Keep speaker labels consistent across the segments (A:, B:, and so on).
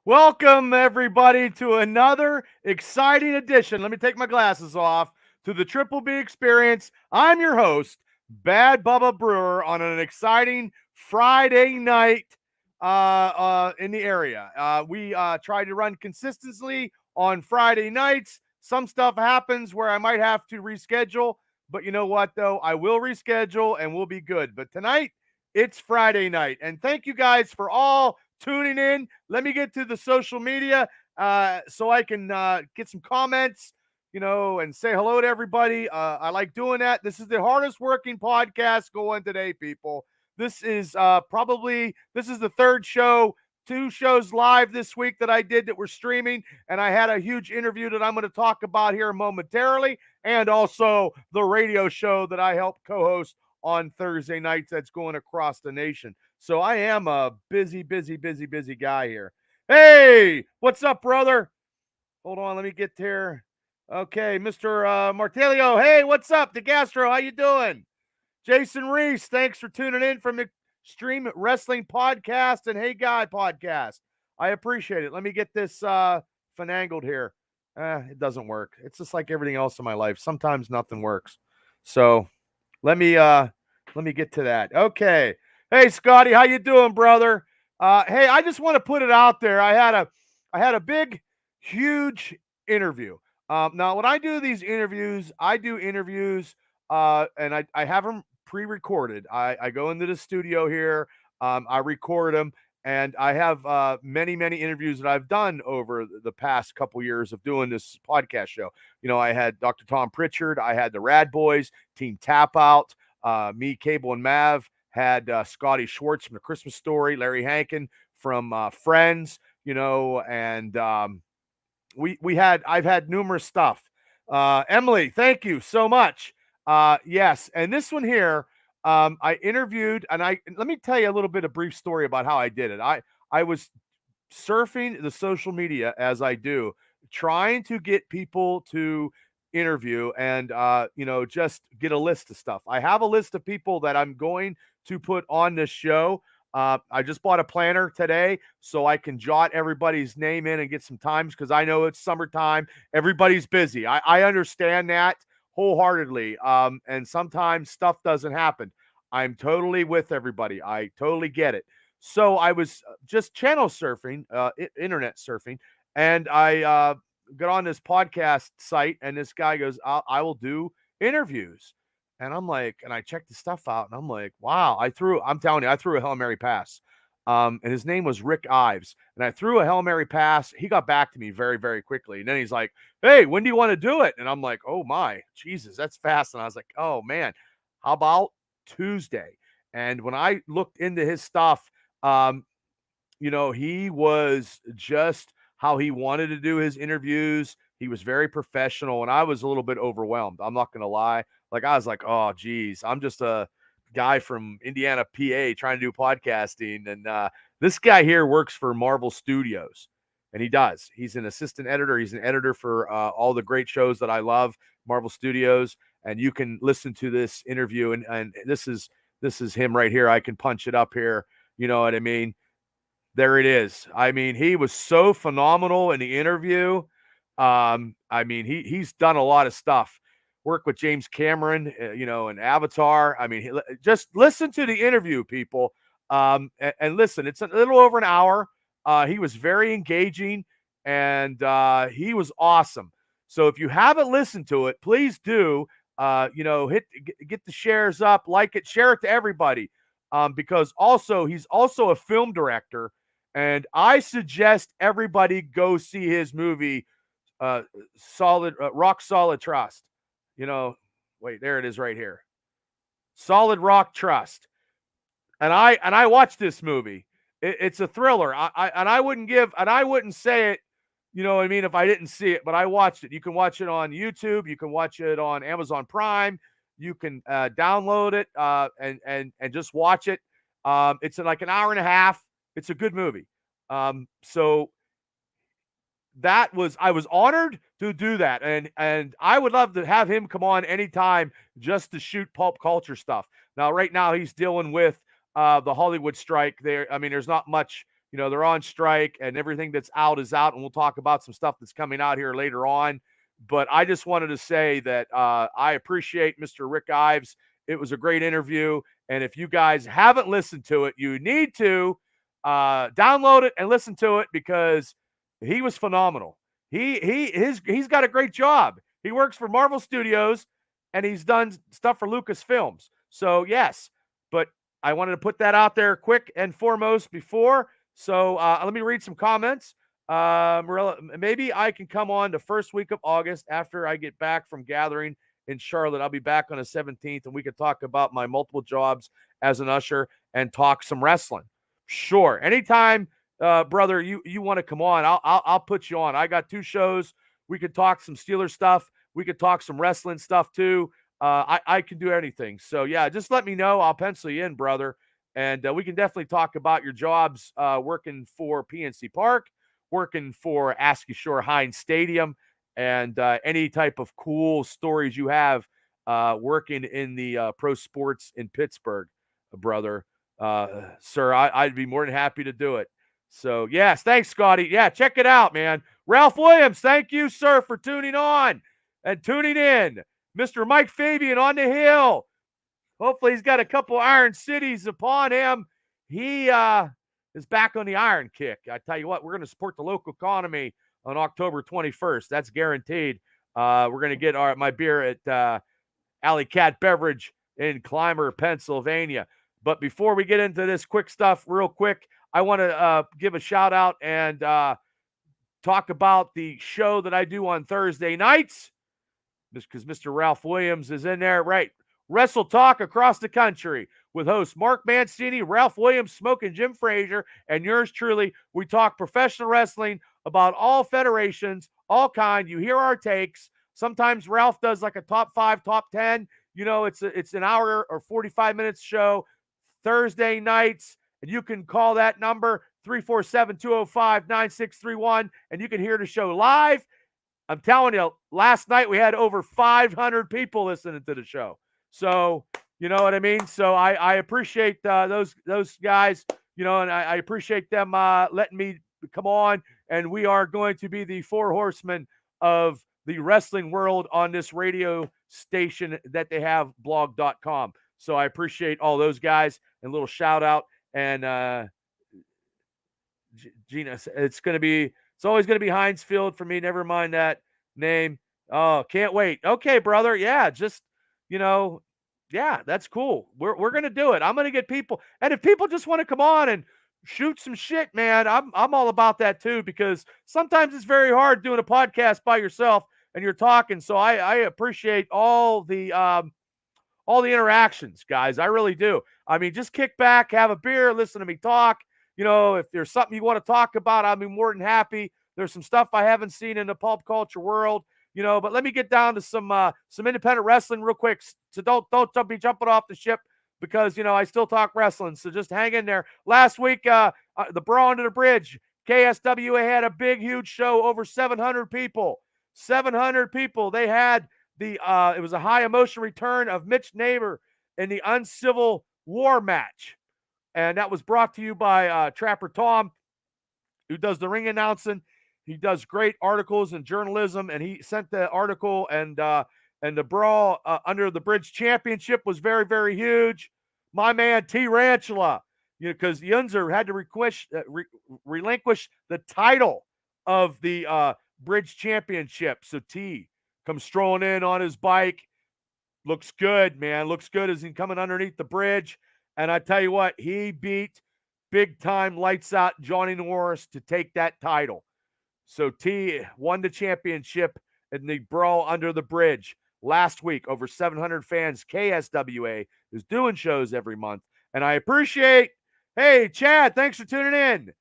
A: Welcome, everybody, to another exciting edition. Let me take my glasses off to the Triple B Experience. I'm your host, Bad Bubba Brewer, on an exciting Friday night in the area. We try to run consistently on Friday nights. Some stuff happens where I might have to reschedule, but you know what, though? I will reschedule and we'll be good. But tonight, it's Friday night. And thank you guys for all tuning in. Let me get to the social media so I can get some comments, and say hello to everybody. I like doing that. This is the hardest working podcast going today, people. This is this is the third show, two shows live this week that I did that were streaming, and I had a huge interview that I'm going to talk about here momentarily, and also the radio show that I help co-host on Thursday nights that's going across the nation. So I am a busy guy here. Hey, what's up, brother? Hold on, let me get there. Okay, Mr. Martelio. Hey, what's up? DeGastro, how you doing? Jason Reese, thanks for tuning in from Extreme Wrestling Podcast and Hey Guy Podcast. I appreciate it. Let me get this finangled here. It doesn't work. It's just like everything else in my life. Sometimes nothing works. So let me get to that. Okay. Hey, Scotty, how you doing, brother? Hey, I just want to put it out there. I had a big, huge interview. Now, when I do these interviews, I do interviews, and I have them pre-recorded. I go into the studio here, I record them, and I have many interviews that I've done over the past couple years of doing this podcast show. I had Dr. Tom Pritchard, I had the Rad Boys, Team Tap Out, me, Cable, and Mav had Scotty Schwartz from The Christmas Story, Larry Hankin from Friends, and I've had numerous stuff. Emily, thank you so much. Yes, and this one here, I interviewed, and let me tell you a little bit of brief story about how I did it. I was surfing the social media as I do, trying to get people to interview and just get a list of stuff. I have a list of people that I'm going to put on this show. I just bought a planner today so I can jot everybody's name in and get some times because I know it's summertime. Everybody's busy. I understand that wholeheartedly. And sometimes stuff doesn't happen. I'm totally with everybody. I totally get it. So I was just channel surfing, internet surfing, and I got on this podcast site, and this guy goes, I will do interviews. And I'm like, and I checked the stuff out, and I'm like, wow, I'm telling you, I threw a Hail Mary pass. And his name was Rick Ives. And I threw a Hail Mary pass. He got back to me very, very quickly. And then he's like, hey, when do you want to do it? And I'm like, oh my, Jesus, that's fast. And I was like, oh man, how about Tuesday? And when I looked into his stuff, he was just how he wanted to do his interviews. He was very professional, and I was a little bit overwhelmed. I'm not going to lie. Like, I was like, oh, geez, I'm just a guy from Indiana, PA, trying to do podcasting. And this guy here works for Marvel Studios, and he does. He's an assistant editor. He's an editor for all the great shows that I love, Marvel Studios. And you can listen to this interview, and this is him right here. I can punch it up here. You know what I mean? There it is. I mean, he was so phenomenal in the interview. I mean, he's done a lot of stuff. Worked with James Cameron, in Avatar. I mean, just listen to the interview, people. And listen, it's a little over an hour. He was very engaging, and he was awesome. So if you haven't listened to it, please do. Get the shares up, like it, share it to everybody. Because he's also a film director. And I suggest everybody go see his movie, Rock Solid Trust. Wait, there it is right here. Solid Rock Trust. And I watched this movie. It's a thriller. I wouldn't say it, what I mean, if I didn't see it, but I watched it. You can watch it on YouTube. You can watch it on Amazon Prime. You can download it and just watch it. It's like an hour and a half. It's a good movie. So I was honored to do that. And I would love to have him come on anytime just to shoot pulp culture stuff. Now, right now he's dealing with the Hollywood strike there. I mean, there's not much, they're on strike, and everything that's out is out, and we'll talk about some stuff that's coming out here later on. But I just wanted to say that I appreciate Mr. Rick Ives. It was a great interview, and if you guys haven't listened to it, you need to download it and listen to it, because he was phenomenal. He's got a great job. He works for Marvel Studios, and he's done stuff for Lucasfilms. So yes, but I wanted to put that out there quick and foremost before. So let me read some comments. Maybe I can come on the first week of August after I get back from gathering in Charlotte. I'll be back on the 17th, and we could talk about my multiple jobs as an usher and talk some wrestling. Sure, anytime, brother, you want to come on, I'll put you on. I got 2 shows. We could talk some Steelers stuff. We could talk some wrestling stuff too. I can do anything. So yeah, just let me know. I'll pencil you in, brother. And we can definitely talk about your jobs working for PNC Park, working for Askew Shore Heinz Stadium, and any type of cool stories you have working in the pro sports in Pittsburgh, brother. Sir, I'd be more than happy to do it. So yes, thanks, Scotty. Yeah, check it out, man. Ralph Williams, thank you, sir, for tuning on and tuning in. Mr. Mike Fabian on the hill. Hopefully he's got a couple Iron Cities upon him. He is back on the iron kick. I tell you what, we're going to support the local economy on October 21st. That's guaranteed. We're going to get my beer at Alley Cat Beverage in Clymer, Pennsylvania. But before we get into this quick stuff, real quick, I want to give a shout out and talk about the show that I do on Thursday nights, just because Mr. Ralph Williams is in there, right? Wrestle Talk Across the Country with hosts Mark Mancini, Ralph Williams, Smoke, and Jim Frazier, and yours truly. We talk professional wrestling about all federations, all kind. You hear our takes. Sometimes Ralph does like a top 5, top 10. It's an hour or 45 minutes show Thursday nights, and you can call that number 347-205-9631, and you can hear the show live. I'm telling you, last night we had over 500 people listening to the show. So, you know what I mean? So I appreciate those guys, and I appreciate them letting me come on. And we are going to be the 4 horsemen of the wrestling world on this radio station that they have, blog.com. So I appreciate all those guys, and a little shout out. And Gina, it's always going to be Heinz Field for me. Never mind that name. Oh, can't wait. Okay, brother. Yeah, just, yeah, that's cool. We're going to do it. I'm going to get people. And if people just want to come on and shoot some shit, man, I'm all about that too, because sometimes it's very hard doing a podcast by yourself and you're talking. So I appreciate all the interactions, guys. I really do. I mean, just kick back, have a beer, listen to me talk. If there's something you want to talk about, I'll be more than happy. There's some stuff I haven't seen in the pulp culture world, but let me get down to some independent wrestling real quick. So don't be jumping off the ship, because, I still talk wrestling. So just hang in there. Last week, the Brawl Under the Bridge, KSWA had a big, huge show, over 700 people. 700 people. They had it was a high emotion return of Mitch Neighbor in the Uncivil War match. And that was brought to you by Trapper Tom, who does the ring announcing. He does great articles and journalism, and he sent the article. And the Brawl Under the Bridge Championship was very, very huge. My man T. Ranchula, because Yunzer had to relinquish the title of the Bridge Championship. So T comes strolling in on his bike. Looks good, man. Looks good as he's coming underneath the bridge. And I tell you what, he beat big-time lights-out Johnny Norris to take that title. So T won the championship in the Brawl Under the Bridge last week. Over 700 fans. KSWA is doing shows every month. And I appreciate, hey, Chad, thanks for tuning in.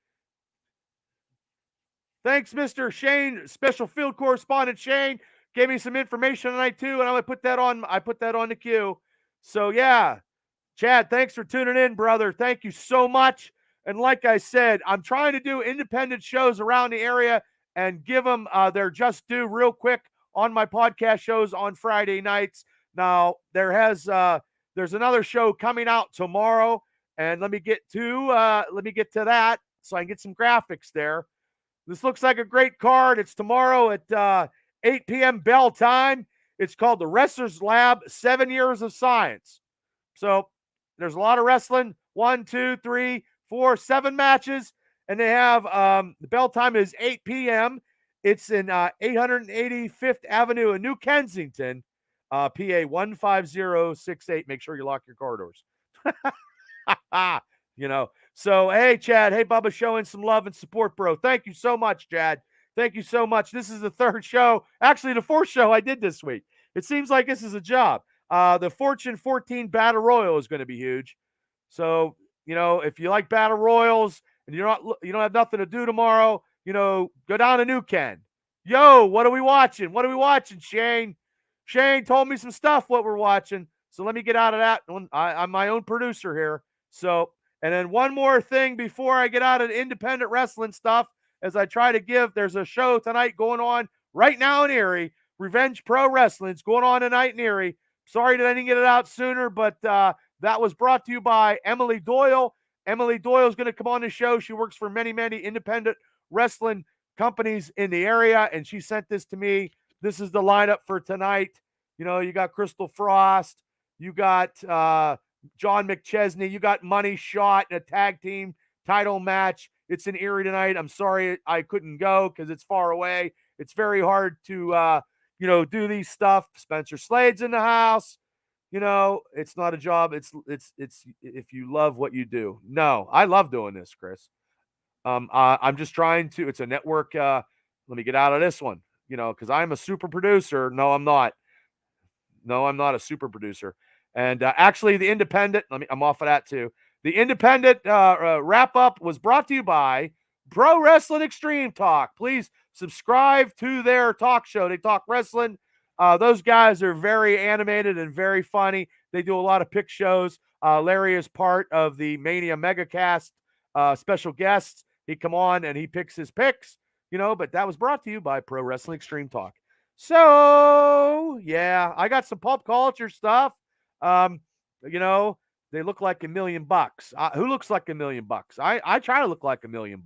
A: Thanks, Mr. Shane, Special Field Correspondent Shane. Gave me some information tonight, too, and I'm going to put that on the queue. So, yeah. Chad, thanks for tuning in, brother. Thank you so much. And like I said, I'm trying to do independent shows around the area and give them their just due real quick on my podcast shows on Friday nights. Now, there's another show coming out tomorrow, and let me get to that. so I can get some graphics there. This looks like a great card. It's tomorrow at 8 p.m. Bell time. It's called the Wrestler's Lab 7 Years of Science. So there's a lot of wrestling. 1, 2, 3, 4, 7 matches. And they have the bell time is 8 p.m. It's in 885th Avenue in New Kensington, PA 15068. Make sure you lock your corridors. So hey, Chad. Hey, Bubba, showing some love and support, bro. Thank you so much, Chad. Thank you so much. This is the 3rd show, actually the 4th show I did this week. It seems like this is a job. The Fortune 14 Battle Royal is going to be huge. So, if you like Battle Royals and you don't have nothing to do tomorrow, go down to New Ken. Yo, what are we watching? What are we watching, Shane? Shane told me some stuff what we're watching. So let me get out of that. I'm my own producer here. So, and then one more thing before I get out of the independent wrestling stuff, as I try to there's a show tonight going on right now in Erie. Revenge Pro Wrestling's going on tonight in Erie. Sorry that I didn't get it out sooner, but that was brought to you by Emily Doyle. Emily Doyle is going to come on the show. She works for many, many independent wrestling companies in the area, and she sent this to me. This is the lineup for tonight. You got Crystal Frost. You got John McChesney. You got Money Shot in a tag team title match. It's in Erie tonight. I'm sorry I couldn't go because it's far away. It's very hard to, do these stuff. Spencer Slade's in the house. It's not a job. It's if you love what you do. No, I love doing this, Chris. I'm just trying to. It's a network. Let me get out of this one. Because I'm a super producer. No, I'm not. No, I'm not a super producer. And actually, the independent. I'm off of that too. The independent wrap up was brought to you by Pro Wrestling Extreme Talk. Please subscribe to their talk show. They talk wrestling. Those guys are very animated and very funny. They do a lot of pick shows. Larry is part of the Mania Megacast special guests. He come on and he picks his picks, but that was brought to you by Pro Wrestling Extreme Talk. So, yeah, I got some pop culture stuff. They look like $1 million. Who looks like $1 million? I try to look like $1 million.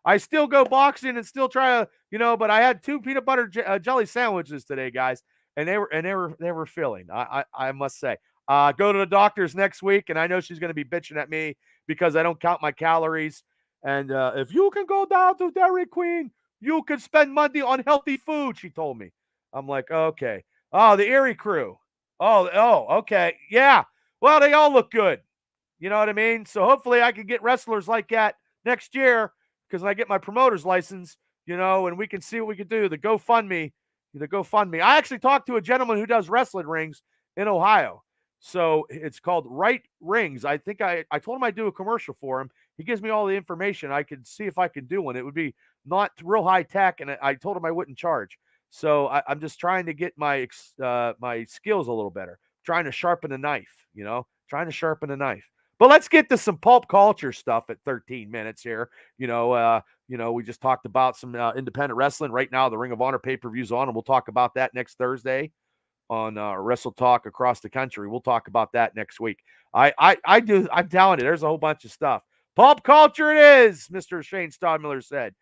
A: I still go boxing and still try to, but I had 2 peanut butter jelly sandwiches today, guys, and they were filling. I must say. Go to the doctor's next week, and I know she's going to be bitching at me because I don't count my calories. And if you can go down to Dairy Queen, you can spend money on healthy food, she told me. I'm like, okay. Oh, the Erie crew. Oh, okay. Yeah. Well, they all look good. You know what I mean? So hopefully I can get wrestlers like that next year because I get my promoter's license, and we can see what we can do. The GoFundMe. I actually talked to a gentleman who does wrestling rings in Ohio. So it's called Right Rings. I think I told him I'd do a commercial for him. He gives me all the information. I could see if I could do one. It would be not real high tech, and I told him I wouldn't charge. So I'm just trying to get my my skills a little better. Trying to sharpen a knife, trying to sharpen a knife. But let's get to some pulp culture stuff at 13 minutes here. We just talked about some independent wrestling. Right now, the Ring of Honor pay-per-view's on, and we'll talk about that next Thursday on Wrestle Talk across the country. We'll talk about that next week. I'm telling you, there's a whole bunch of stuff. Pulp culture it is, Mr. Shane Stodmiller said.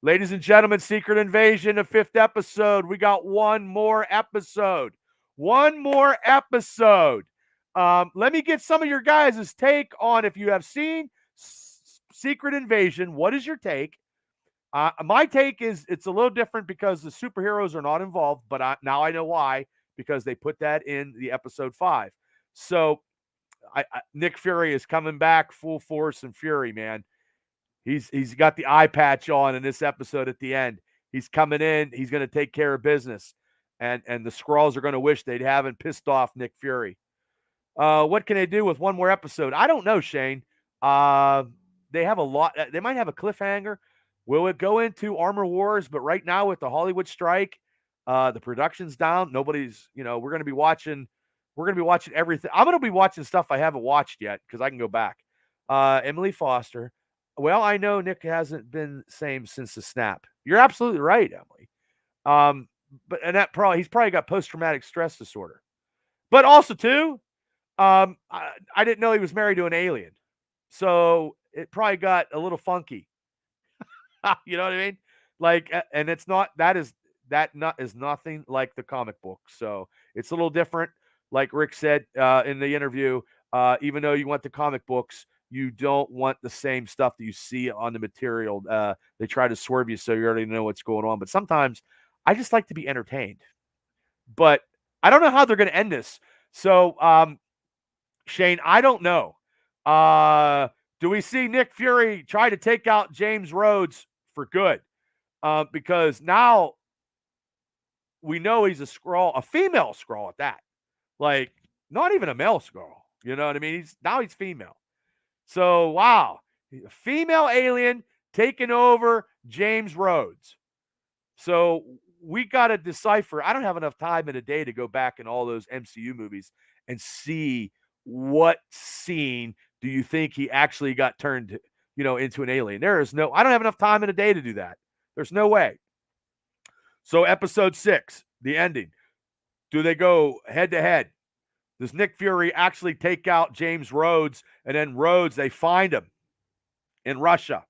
A: Ladies and gentlemen, Secret Invasion, the 5th episode. We got one more episode. One more episode. Let me get some of your guys' take on if you have seen Secret Invasion. What is your take? My take is it's a little different because the superheroes are not involved, but now I know why, because they put that in the episode 5. So Nick Fury is coming back full force and fury, man. He's got the eye patch on in this episode at the end. He's coming in. He's going to take care of business. And the Skrulls are going to wish they haven't pissed off Nick Fury. What can they do with one more episode? I don't know, Shane. They have a lot. They might have a cliffhanger. Will it go into Armor Wars? But right now with the Hollywood strike, the production's down. Nobody's, we're going to be watching. We're going to be watching everything. I'm going to be watching stuff I haven't watched yet because I can go back. Emily Foster. Well, I know Nick hasn't been the same since the snap. You're absolutely right, Emily. He's probably got post-traumatic stress disorder. But also too, I didn't know he was married to an alien. So it probably got a little funky. You know what I mean? Like, and it's not that is that not is nothing like the comic book. So it's a little different. Like Rick said in the interview, even though you want the comic books, you don't want the same stuff that you see on the material. They try to swerve you so you already know what's going on. But sometimes I just like to be entertained. But I don't know how they're going to end this. So, Shane, I don't know. Do we see Nick Fury try to take out James Rhodes for good? Because now we know he's a Skrull, a female Skrull at that. Like, not even a male Skrull. You know what I mean? He's female. So wow, a female alien taking over James Rhodes. So we got to decipher. I don't have enough time in a day to go back in all those MCU movies and see what scene do you think he actually got turned, into an alien. I don't have enough time in a day to do that. There's no way. So episode 6, the ending. Do they go head to head? Does Nick Fury actually take out James Rhodes? And then Rhodes, they find him in Russia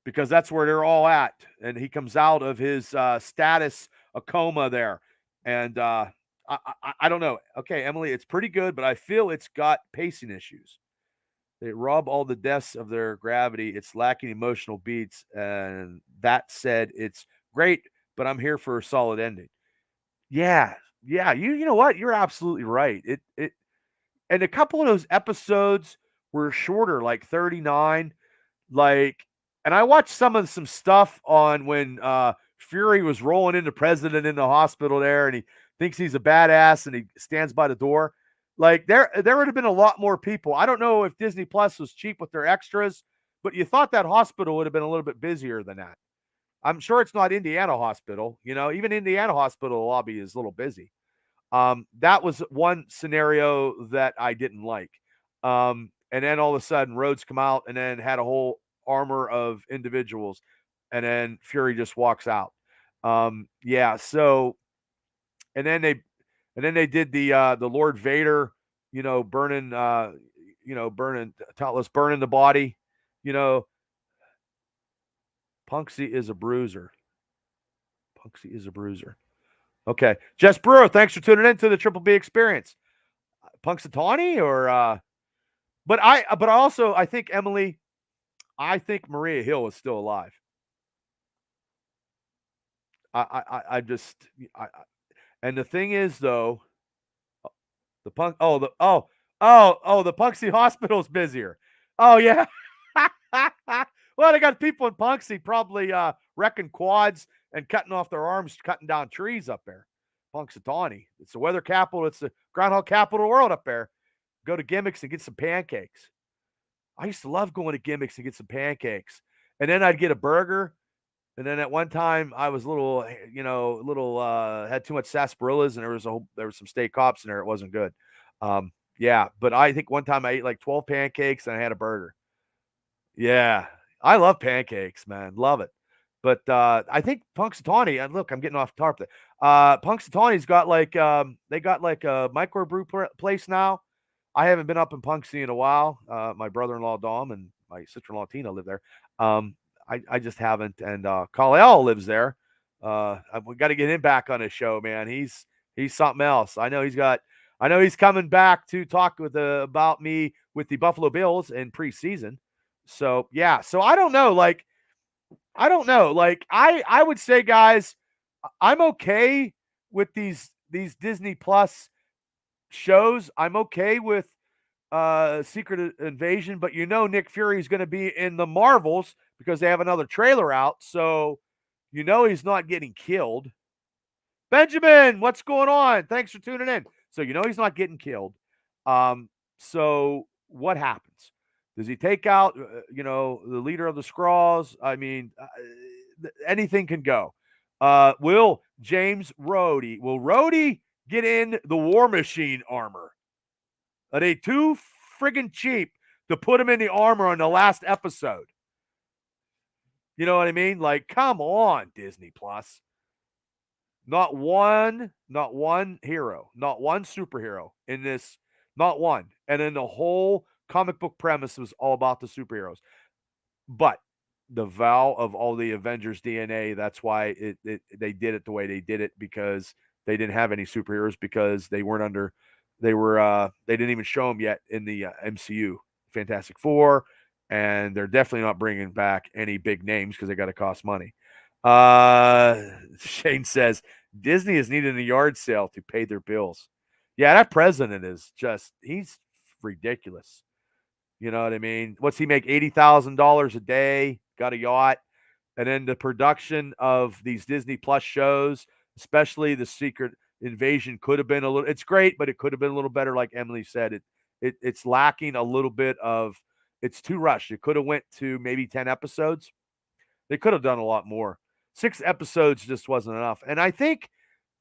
A: because that's where they're all at. And he comes out of his status, a coma there. And I don't know. Okay, Emily, it's pretty good, but I feel it's got pacing issues. They rob all the deaths of their gravity. It's lacking emotional beats. And that said, it's great, but I'm here for a solid ending. Yeah. Yeah. You know what? You're absolutely right. And a couple of those episodes were shorter, like 39. Like, and I watched some stuff on when Fury was rolling into President in the hospital there, and he thinks he's a badass, and he stands by the door. Like there would have been a lot more people. I don't know if Disney Plus was cheap with their extras, but you thought that hospital would have been a little bit busier than that. I'm sure it's not Indiana Hospital. Even Indiana Hospital lobby is a little busy. That was one scenario that I didn't like. And then all of a sudden, Rhodes come out and then had a whole armor of individuals, and then Fury just walks out. Yeah. So, and then they did the Lord Vader, burning, burning the body. Punksy is a bruiser. Punksy is a bruiser. Okay. Jess Brewer, thanks for tuning in to the Triple B Experience. Punxsutawney but also I think Emily, I think Maria Hill is still alive. I just and the thing is though, the Punxsy Hospital's busier. Oh yeah. Well, they got people in Punxsy probably wrecking quads and cutting off their arms, cutting down trees up there. Punxsutawney. It's the weather capital. It's the groundhog capital of the world up there. Go to Gimmicks and get some pancakes. I used to love going to Gimmicks and get some pancakes. And then I'd get a burger. And then at one time I was had too much sarsaparillas, and there was some steak hops in there. It wasn't good. Yeah, but I think one time I ate like 12 pancakes and I had a burger. Yeah. I love pancakes, man. Love it. But I think Punxsutawney, and look, I'm getting off tarp there. Punxsutawney's got they got like a microbrew place now. I haven't been up in Punxsy in a while. My brother-in-law Dom and my sister-in-law Tina live there. I just haven't. And Kal-El lives there. We got to get him back on his show, man. He's something else. I know he's coming back to talk about me with the Buffalo Bills in preseason. So yeah. So I don't know. I don't know. I would say, guys, I'm okay with these Disney Plus shows. I'm okay with Secret Invasion, but Nick Fury is going to be in the Marvels because they have another trailer out, so he's not getting killed. Benjamin, what's going on? Thanks for tuning in. So he's not getting killed. So what happens? Does he take out the leader of the Skrulls? I mean, anything can go. Will Rhodey get in the War Machine armor? Are they too friggin' cheap to put him in the armor on the last episode? You know what I mean? Like, come on, Disney Plus. Not one hero, not one superhero in this, not one. And then the whole comic book premise was all about the superheroes. But the vow of all the Avengers DNA, that's why they did it the way they did it, because they didn't have any superheroes, because they weren't under they didn't even show them yet in the MCU, Fantastic Four, and they're definitely not bringing back any big names because they got to cost money. Shane says Disney is needing a yard sale to pay their bills. Yeah, that president is he's ridiculous. You know what I mean? What's he make? $80,000 a day, got a yacht. And then the production of these Disney Plus shows, especially the Secret Invasion, could have been a little, it's great, but it could have been a little better. Like Emily said, it's lacking a little bit of, it's too rushed. It could have went to maybe 10 episodes. They could have done a lot more. 6 episodes just wasn't enough. And I think,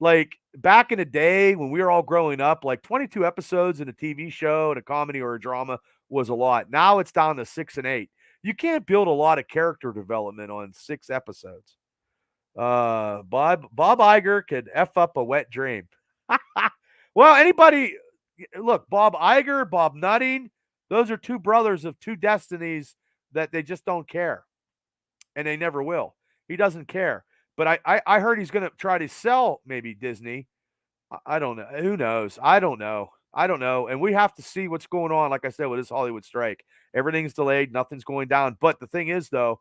A: like, back in the day when we were all growing up, like 22 episodes in a TV show and a comedy or a drama was a lot. Now it's down to 6 and 8. You can't build a lot of character development on 6 episodes. Bob Iger could F up a wet dream. Well, anybody, look, Bob Iger, Bob Nutting, those are two brothers of two destinies that they just don't care, and they never will. He doesn't care. But I heard he's going to try to sell maybe Disney. I don't know. Who knows? I don't know. I don't know. And we have to see what's going on. Like I said, with this Hollywood strike, everything's delayed. Nothing's going down. But the thing is, though,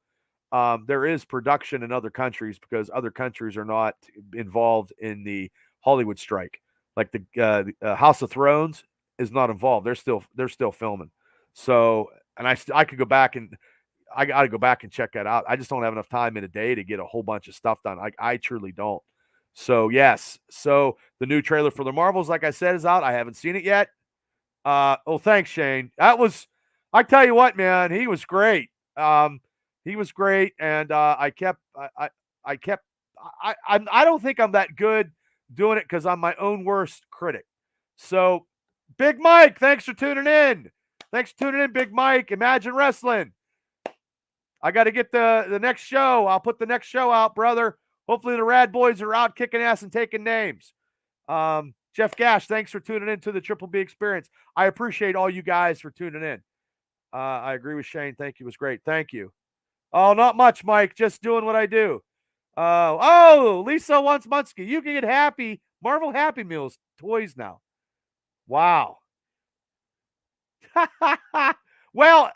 A: there is production in other countries because other countries are not involved in the Hollywood strike. Like the House of Thrones is not involved. They're still filming. So, and I could go back and I got to go back and check that out. I just don't have enough time in a day to get a whole bunch of stuff done. I truly don't. So yes. So the new trailer for the Marvels, like I said, is out. I haven't seen it yet. Oh, thanks, Shane. I tell you what, man, he was great. He was great, and I kept, I don't think I'm that good doing it because I'm my own worst critic. So, Big Mike, thanks for tuning in. Thanks for tuning in, Big Mike. Imagine Wrestling. I got to get the next show. I'll put the next show out, brother. Hopefully the Rad Boys are out kicking ass and taking names. Jeff Gash, thanks for tuning in to the Triple B Experience. I appreciate all you guys for tuning in. I agree with Shane. Thank you. It was great. Thank you. Oh, not much, Mike. Just doing what I do. Lisa wants Munsky. You can get Marvel Happy Meals toys now. Wow. Well,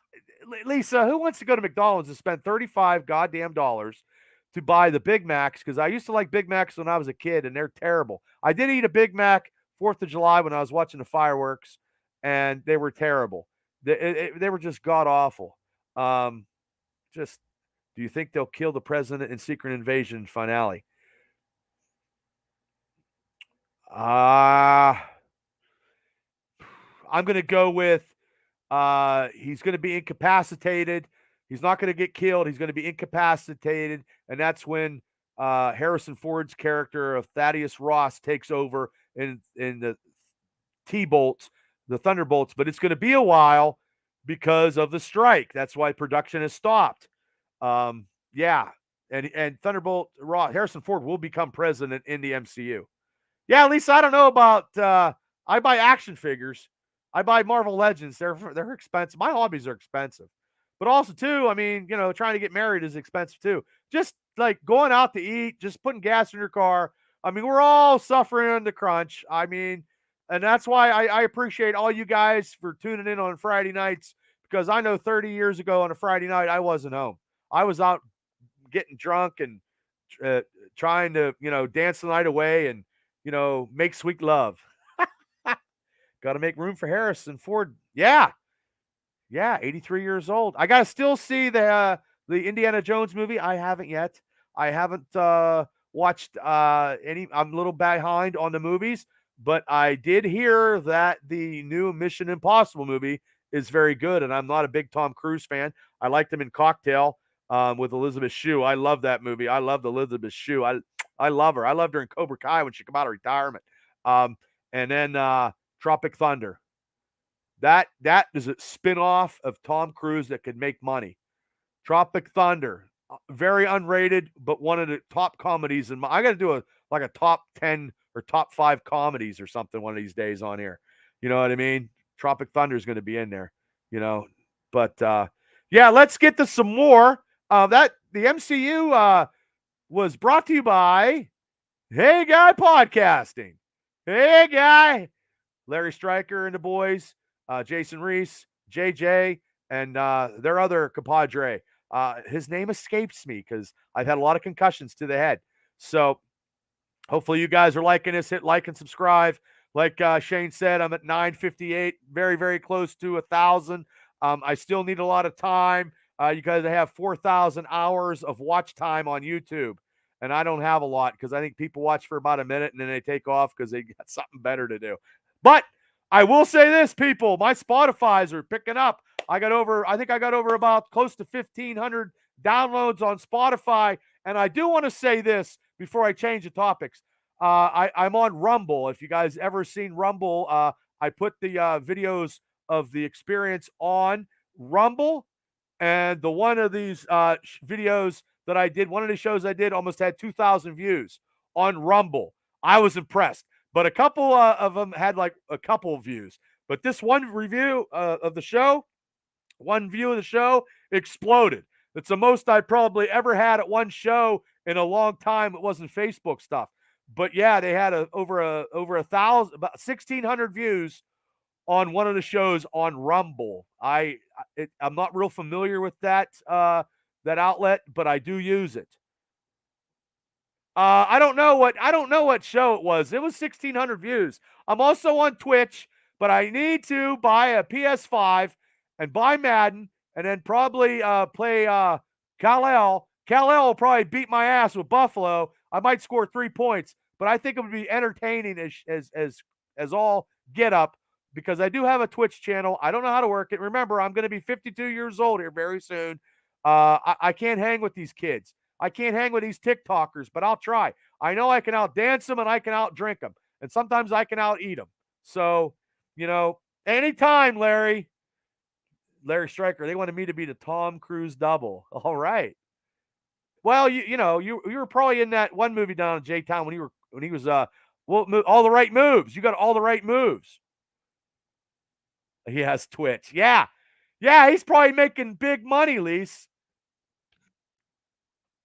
A: Lisa, who wants to go to McDonald's and spend 35 goddamn dollars to buy the Big Macs? Because I used to like Big Macs when I was a kid, and they're terrible. I did eat a Big Mac 4th of July when I was watching the fireworks, and they were terrible. They were just god awful. Just, do you think they'll kill the president in Secret Invasion finale? I'm going to go with he's going to be incapacitated. He's not going to get killed. He's going to be incapacitated. And that's when Harrison Ford's character of Thaddeus Ross takes over in the T-Bolts, the Thunderbolts. But it's going to be a while because of the strike. That's why production has stopped. Yeah. And Thunderbolt Ross, Harrison Ford will become president in the MCU. Yeah, Lisa, I don't know about I buy action figures. I buy Marvel Legends. They're expensive. My hobbies are expensive. But also too, I mean, trying to get married is expensive too. Just like going out to eat, just putting gas in your car. I mean, we're all suffering the crunch. I mean, and that's why I appreciate all you guys for tuning in on Friday nights, because I know 30 years ago on a Friday night, I wasn't home. I was out getting drunk and trying to, dance the night away and, make sweet love. Got to make room for Harrison Ford. Yeah. Yeah. 83 years old. I got to still see the Indiana Jones movie. I haven't yet. I haven't watched any. I'm a little behind on the movies, but I did hear that the new Mission Impossible movie is very good. And I'm not a big Tom Cruise fan. I liked him in Cocktail with Elizabeth Shue. I love that movie. I loved Elizabeth Shue. I love her. I loved her in Cobra Kai when she came out of retirement. And then Tropic Thunder. That is a spin-off of Tom Cruise that could make money. Tropic Thunder, very unrated, but one of the top comedies. And I got to do a top 10 or top 5 comedies or something one of these days on here. You know what I mean? Tropic Thunder is going to be in there. But Yeah, let's get to some more. That the MCU was brought to you by Hey Guy Podcasting. Hey Guy, Larry Stryker and the boys, Jason Reese, JJ, and their other compadre. His name escapes me because I've had a lot of concussions to the head. So hopefully you guys are liking this. Hit like and subscribe. Like Shane said, I'm at 958, very, very close to 1,000. I still need a lot of time. You guys have 4,000 hours of watch time on YouTube. And I don't have a lot because I think people watch for about a minute and then they take off because they got something better to do. But I will say this, people, my Spotify's are picking up. I think I got over about close to 1,500 downloads on Spotify. And I do want to say this before I change the topics. I'm on Rumble. If you guys ever seen Rumble, I put the videos of the experience on Rumble, and the one of these videos that I did, one of the shows I did, almost had 2,000 views on Rumble. I was impressed, but a couple of them had like a couple of views. But this one review of the show, one view of the show, exploded. It's the most I probably ever had at one show in a long time. It wasn't Facebook stuff, but yeah, they had over a thousand, about 1,600 views on one of the shows on Rumble. I'm not real familiar with that outlet, but I do use it. I don't know what show it was. It was 1,600 views. I'm also on Twitch, but I need to buy a PS5 and buy Madden, and then probably play Kal-El. Kal-El will probably beat my ass with Buffalo. I might score 3 points, but I think it would be entertaining as all get up because I do have a Twitch channel. I don't know how to work it. Remember, I'm going to be 52 years old here very soon. I can't hang with these kids. I can't hang with these TikTokers, but I'll try. I know I can outdance them and I can outdrink them. And sometimes I can out eat them. So, anytime, Larry Stryker, they wanted me to be the Tom Cruise double. All right. Well, you were probably in that one movie down in J Town when he was all the right moves. You got all the right moves. He has Twitch. Yeah. Yeah, he's probably making big money, Lise.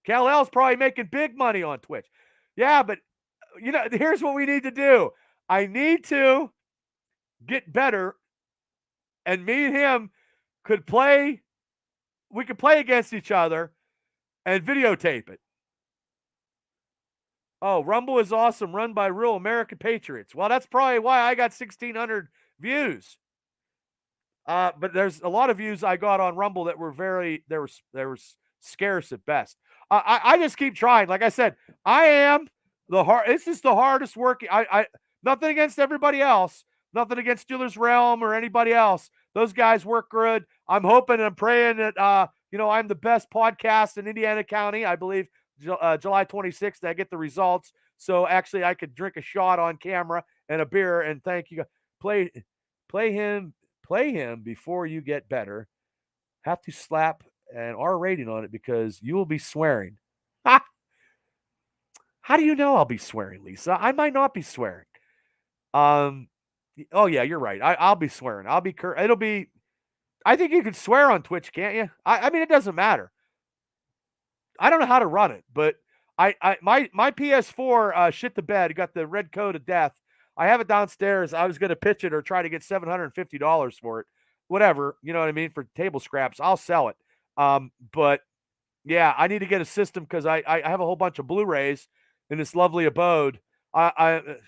A: Kal-El's probably making big money on Twitch. Yeah, but here's what we need to do. I need to get better, and me and him could play. We could play against each other and videotape it. Oh, Rumble is awesome, run by real American patriots. Well, that's probably why I got 1,600 views. But there's a lot of views I got on Rumble that were they were scarce at best. I just keep trying. Like I said, I am this is the hardest working. I nothing against everybody else. Nothing against Steelers Realm or anybody else. Those guys work good. I'm hoping and I'm praying that I'm the best podcast in Indiana County. I believe July 26th I get the results. So actually I could drink a shot on camera and a beer and thank you. Play him before you get better. Have to slap an R rating on it because you will be swearing. How do you know I'll be swearing, Lisa? I might not be swearing. Oh yeah, you're right. I'll be swearing. It'll be. I think you can swear on Twitch, can't you? I mean, it doesn't matter. I don't know how to run it, but my PS4 shit the bed. It got the red code of death. I have it downstairs. I was going to pitch it or try to get $750 for it. Whatever, you know what I mean, for table scraps. I'll sell it. But yeah, I need to get a system because I have a whole bunch of Blu-rays in this lovely abode. Shane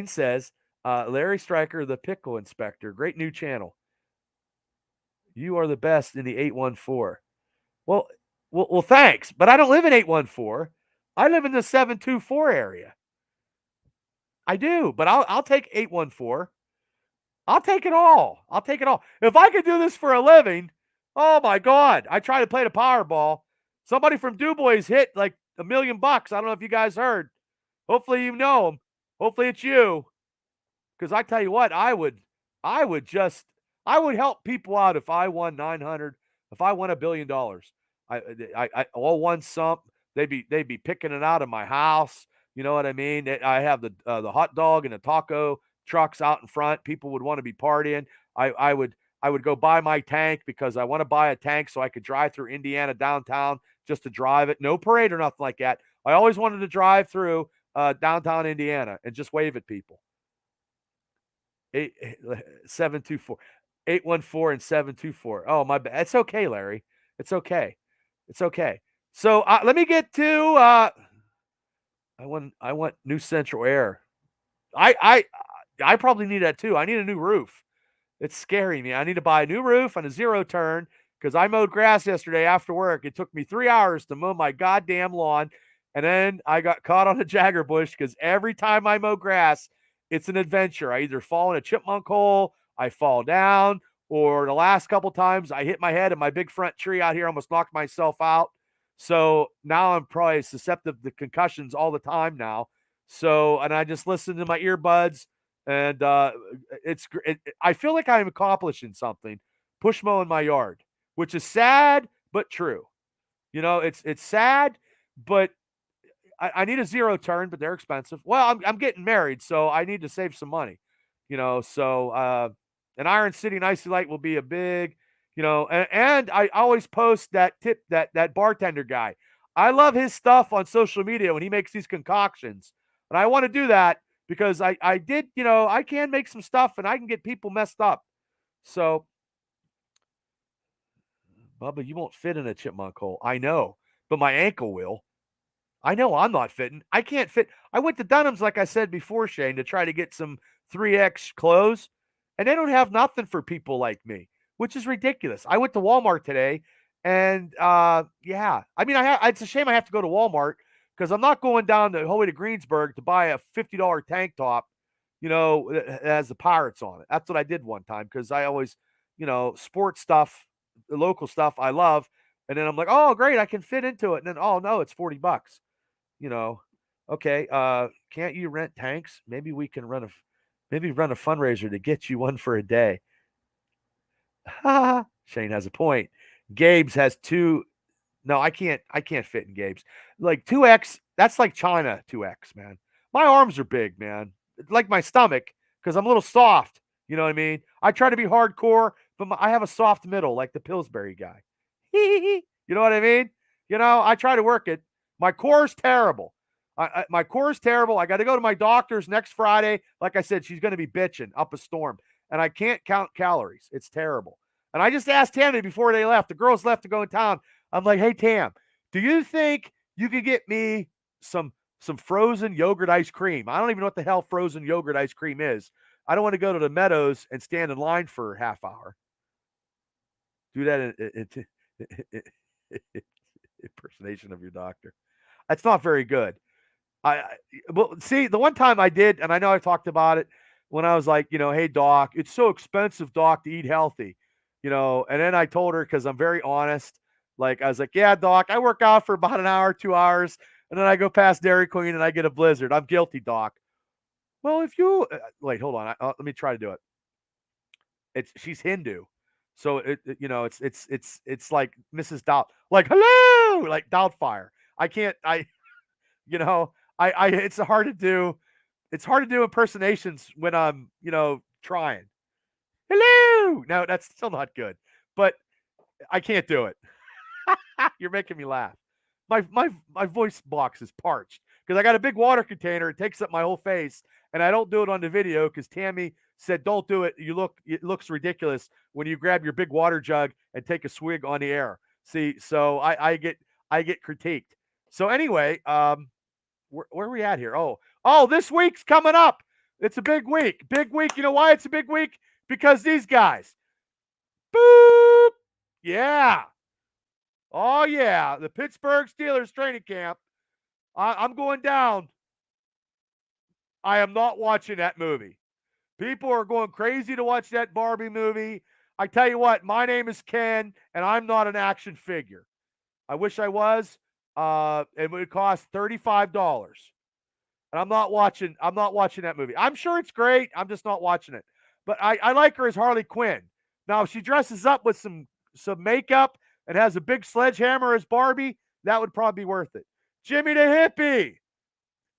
A: says, Larry Stryker, the Pickle Inspector, great new channel. You are the best in the 814. Well, thanks, but I don't live in 814. I live in the 724 area. I do, but I'll take 814. I'll take it all. I'll take it all. If I could do this for a living, oh my God! I tried to play the Powerball. Somebody from DuBois hit like $1 million. I don't know if you guys heard. Hopefully you know him. Hopefully it's you. Because I tell you what, I would help people out if I won 900. If I won $1 billion, I all won some. They'd be picking it out of my house. You know what I mean? I have the hot dog and the taco trucks out in front. People would want to be partying. I I would go buy my tank because I want to buy a tank so I could drive through Indiana downtown just to drive it. No parade or nothing like that. I always wanted to drive through downtown Indiana and just wave at people. 724 814 and 724. Oh, my bad. It's okay, Larry. It's okay. It's okay. So let me get to I want new central air. I probably need that too. I need a new roof. It's scaring me. I need to buy a new roof and a zero turn because I mowed grass yesterday after work. It took me 3 hours to mow my goddamn lawn. And then I got caught on a jagger bush because every time I mow grass, it's an adventure. I either fall in a chipmunk hole, I fall down, or the last couple times I hit my head in my big front tree out here, almost knocked myself out. So now I'm probably susceptible to concussions all the time now. So, and I just listen to my earbuds and I feel like I'm accomplishing something. Push mowing my yard, which is sad but true. You know, it's sad, but I need a zero turn, but they're expensive. Well, I'm getting married, so I need to save some money. You know, so an Iron City Nicey Light will be a big, you know, and I always post that tip that bartender guy. I love his stuff on social media when he makes these concoctions, and I want to do that because I did, you know, I can make some stuff and I can get people messed up. So, Bubba, you won't fit in a chipmunk hole. I know, but my ankle will. I know I'm not fitting. I can't fit. I went to Dunham's, like I said before, Shane, to try to get some 3X clothes, and they don't have nothing for people like me, which is ridiculous. I went to Walmart today, and yeah, I mean, it's a shame I have to go to Walmart because I'm not going down the whole way to Greensburg to buy a $50 tank top, you know, that has the Pirates on it. That's what I did one time because I always, you know, sports stuff, the local stuff I love, and then I'm like, oh, great, I can fit into it, and then oh no, it's $40. You know, okay, can't you rent tanks? Maybe we can maybe run a fundraiser to get you one for a day. Shane has a point. Gabe's has two. No, I can't fit in Gabe's. Like 2X, that's like China 2X, man. My arms are big, man. Like my stomach, because I'm a little soft. You know what I mean? I try to be hardcore, but I have a soft middle, like the Pillsbury guy. You know what I mean? You know, I try to work it. My core is terrible. My core is terrible. I got to go to my doctor's next Friday. Like I said, she's going to be bitching up a storm, and I can't count calories. It's terrible. And I just asked Tammy before they left. The girls left to go in town. I'm like, hey Tam, do you think you could get me some frozen yogurt ice cream? I don't even know what the hell frozen yogurt ice cream is. I don't want to go to the Meadows and stand in line for a half hour. Do that impersonation of your doctor. That's not very good. Well, see, the one time I did, and I know I talked about it when I was like, you know, hey doc, it's so expensive, doc, to eat healthy, you know. And then I told her because I'm very honest. Like I was like, yeah, doc, I work out for about an hour, 2 hours, and then I go past Dairy Queen and I get a blizzard. I'm guilty, doc. Well, if you wait, hold on, let me try to do it. She's Hindu, so you know it's like Mrs. Doubt, like hello, like Doubtfire. I can't. You know, I it's hard to do. It's hard to do impersonations when I'm, you know, trying. Hello. No, that's still not good. But I can't do it. You're making me laugh. My voice box is parched because I got a big water container. It takes up my whole face, and I don't do it on the video because Tammy said don't do it. It looks ridiculous when you grab your big water jug and take a swig on the air. See, so I get critiqued. So anyway, where are we at here? Oh, this week's coming up. It's a big week. Big week. You know why it's a big week? Because these guys. Boop. Yeah. Oh, yeah. The Pittsburgh Steelers training camp. I'm going down. I am not watching that movie. People are going crazy to watch that Barbie movie. I tell you what, my name is Ken, and I'm not an action figure. I wish I was. It would cost $35. And I'm not watching that movie. I'm sure it's great. I'm just not watching it. But I like her as Harley Quinn. Now, if she dresses up with some makeup and has a big sledgehammer as Barbie, that would probably be worth it. Jimmy the Hippie,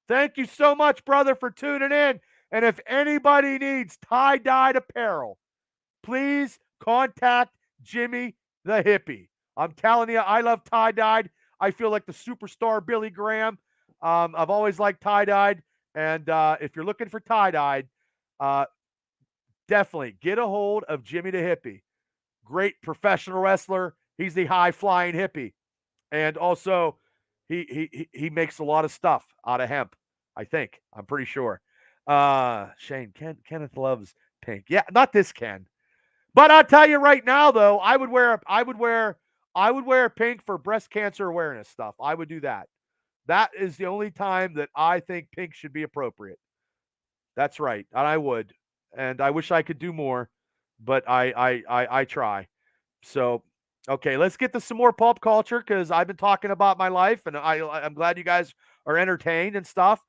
A: thank you so much, brother, for tuning in. And if anybody needs tie-dyed apparel, please contact Jimmy the hippie. I'm telling you, I love tie-dyed. I feel like the superstar Billy Graham. I've always liked tie-dyed. And if you're looking for tie-dyed, uh, definitely get a hold of Jimmy the hippie. Great professional wrestler. He's the high-flying hippie. And also, he makes a lot of stuff out of hemp. I think. I'm pretty sure. Shane, Kenneth loves pink. Yeah, not this Ken. But I'll tell you right now, though, I would wear pink for breast cancer awareness stuff. I would do that. That is the only time that I think pink should be appropriate. That's right, and I would, and I wish I could do more, but I try. So, okay, let's get to some more pulp culture because I've been talking about my life, and I'm glad you guys are entertained and stuff.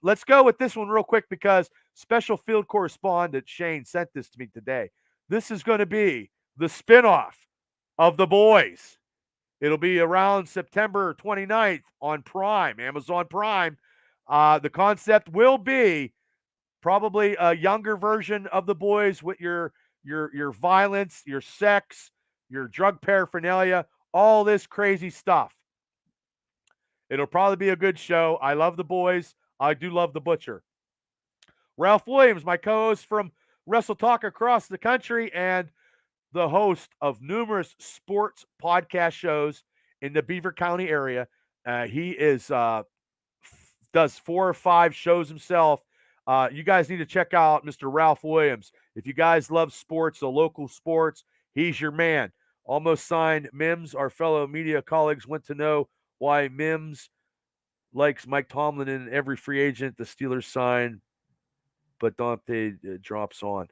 A: Let's go with this one real quick because special field correspondent Shane sent this to me today. This is going to be the spinoff of The Boys. It'll be around September 29th on Prime, Amazon Prime. The concept will be probably a younger version of The Boys with your violence, your sex, your drug paraphernalia, all this crazy stuff. It'll probably be a good show. I love The Boys. I do love The Butcher. Ralph Williams, my co-host from Wrestle Talk across the country and the host of numerous sports podcast shows in the Beaver County area. He does 4 or 5 shows himself. You guys need to check out Mr. Ralph Williams. If you guys love sports, the local sports, he's your man. Almost signed Mims. Our fellow media colleagues went to know why Mims likes Mike Tomlin and every free agent the Steelers sign, but Dante drops on.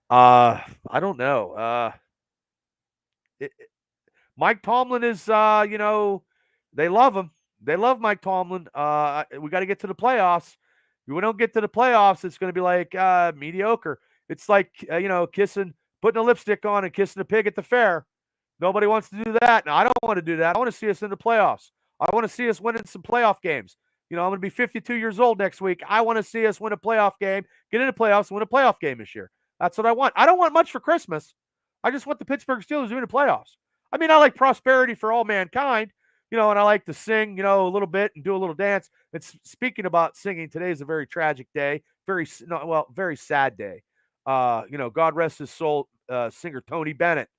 A: I don't know. It, Mike Tomlin is, they love him. They love Mike Tomlin. We got to get to the playoffs. If we don't get to the playoffs, it's going to be like mediocre. It's like, putting a lipstick on and kissing a pig at the fair. Nobody wants to do that. Now, I don't want to do that. I want to see us in the playoffs. I want to see us winning some playoff games. I'm going to be 52 years old next week. I want to see us win a playoff game, get into playoffs, and win a playoff game this year. That's what I want. I don't want much for Christmas. I just want the Pittsburgh Steelers to win the playoffs. I mean, I like prosperity for all mankind, and I like to sing, a little bit and do a little dance. It's speaking about singing. Today is a very tragic day, very sad day. God rest his soul, singer Tony Bennett.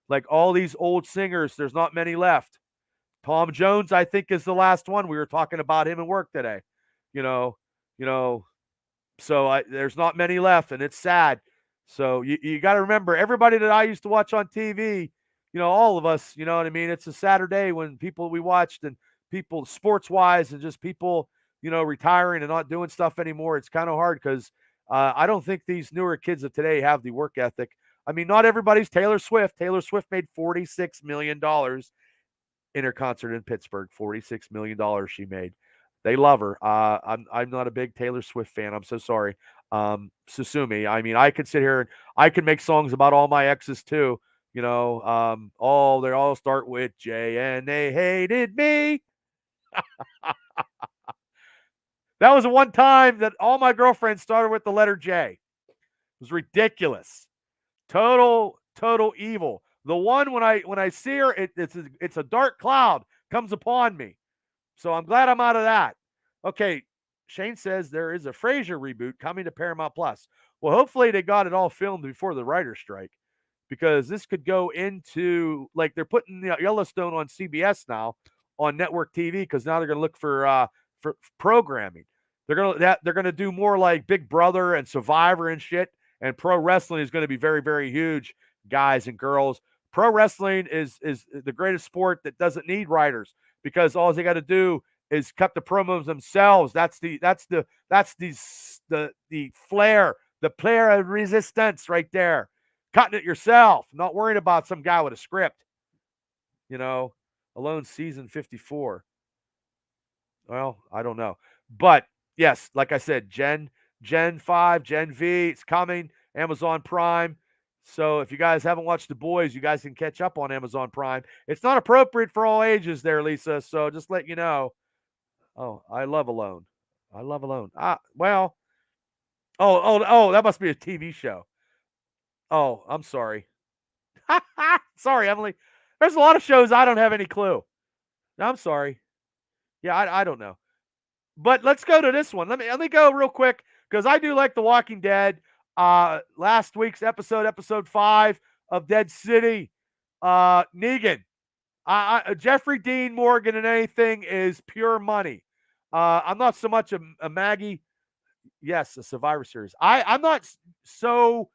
A: Like all these old singers, there's not many left. Tom Jones, I think, is the last one. We were talking about him at work today. You know, you know, so there's not many left, and it's sad. So you got to remember, everybody that I used to watch on TV, all of us, you know what I mean? It's a Saturday when people we watched and people sports-wise and just people, retiring and not doing stuff anymore. It's kind of hard because I don't think these newer kids of today have the work ethic. I mean, not everybody's Taylor Swift. Taylor Swift made $46 million in her concert in Pittsburgh. $46 million she made. They love her. I'm not a big Taylor Swift fan. I'm so sorry. So sue me. I mean, I could sit here and I could make songs about all my exes too. They all start with J and they hated me. That was the one time that all my girlfriends started with the letter J. It was ridiculous. Total evil. The one when I see her, it's a dark cloud comes upon me. So I'm glad I'm out of that. Okay, Shane says there is a Frasier reboot coming to Paramount Plus. Well, hopefully they got it all filmed before the writer's strike, because this could go into, like, they're putting Yellowstone on CBS now on network TV because now they're going to look for programming. They're gonna do more like Big Brother and Survivor and shit. And pro wrestling is going to be very, very huge, guys and girls. Pro wrestling is the greatest sport that doesn't need writers, because all they got to do is cut the promos themselves. That's the flair, the player of resistance right there. Cutting it yourself, not worrying about some guy with a script. Alone season 54. Well, I don't know. But yes, like I said, Gen 5, Gen V, it's coming. Amazon Prime. So if you guys haven't watched The Boys, you guys can catch up on Amazon Prime. It's not appropriate for all ages there, Lisa. So just let you know. Oh, I love Alone. I love Alone. Well. Oh, that must be a TV show. Oh, I'm sorry. Sorry, Emily. There's a lot of shows I don't have any clue. I'm sorry. Yeah, I don't know. But let's go to this one. Let me go real quick because I do like The Walking Dead. Last week's episode 5 of Dead City. Negan. Jeffrey Dean Morgan and anything is pure money. I'm not so much a Maggie. Yes, a Survivor Series. I'm not so